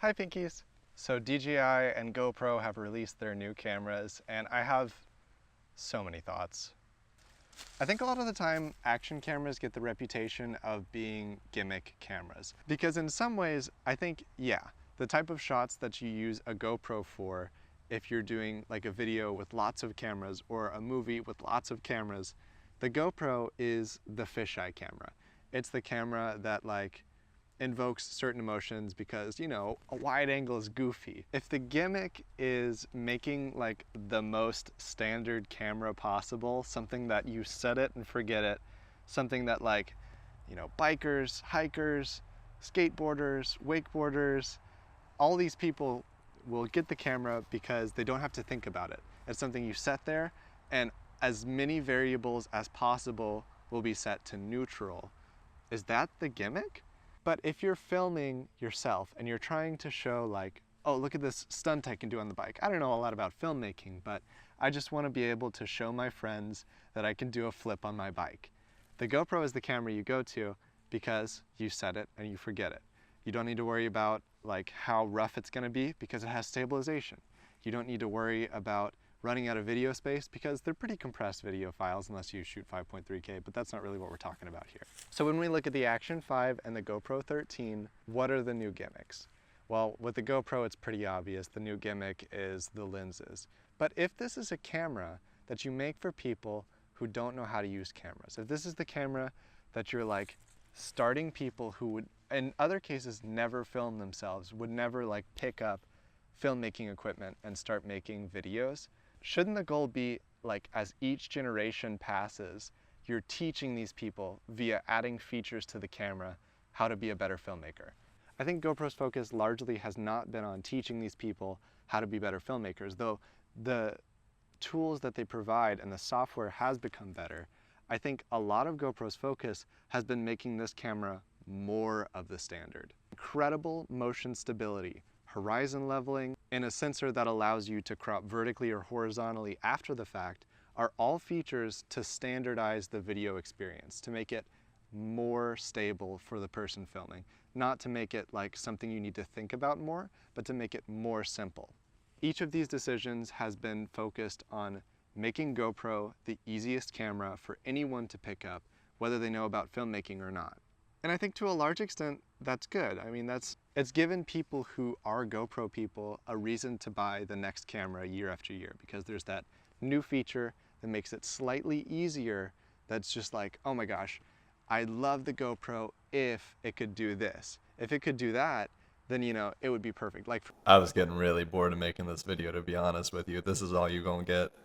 Hi Pinkies! So DJI and GoPro have released their new cameras and I have so many thoughts. I think a lot of the time action cameras get the reputation of being gimmick cameras because in some ways I think, yeah, the type of shots that you use a GoPro for, if you're doing like a video with lots of cameras or a movie with lots of cameras, the GoPro is the fisheye camera. It's the camera that invokes certain emotions because, you know, a wide angle is goofy. If the gimmick is making like the most standard camera possible, something that you set it and forget it, something that bikers, hikers, skateboarders, wakeboarders, all these people will get the camera because they don't have to think about it. It's something you set there and as many variables as possible will be set to neutral. Is that the gimmick? But if you're filming yourself and you're trying to show oh, look at this stunt I can do on the bike. I don't know a lot about filmmaking, but I just want to be able to show my friends that I can do a flip on my bike. The GoPro is the camera you go to because you set it and you forget it. You don't need to worry about how rough it's going to be because it has stabilization. You don't need to worry about running out of video space because they're pretty compressed video files unless you shoot 5.3K, but that's not really what we're talking about here. So when we look at the Action 5 and the GoPro 13, what are the new gimmicks? Well, with the GoPro, it's pretty obvious. The new gimmick is the lenses. But if this is a camera that you make for people who don't know how to use cameras, if this is the camera that you're starting people who would, in other cases, never film themselves, would never pick up filmmaking equipment and start making videos, shouldn't the goal be as each generation passes, you're teaching these people via adding features to the camera how to be a better filmmaker? I think GoPro's focus largely has not been on teaching these people how to be better filmmakers, though the tools that they provide and the software has become better. I think a lot of GoPro's focus has been making this camera more of the standard. Incredible motion stability, horizon leveling, and a sensor that allows you to crop vertically or horizontally after the fact are all features to standardize the video experience, to make it more stable for the person filming, not to make it something you need to think about more, but to make it more simple. Each of these decisions has been focused on making GoPro the easiest camera for anyone to pick up, whether they know about filmmaking or not. And I think to a large extent, that's good. I mean, it's given people who are GoPro people a reason to buy the next camera year after year because there's that new feature that makes it slightly easier that's just oh my gosh, I love the GoPro if it could do this. If it could do that, then it would be perfect. I was getting really bored of making this video, to be honest with you. This is all you gonna get.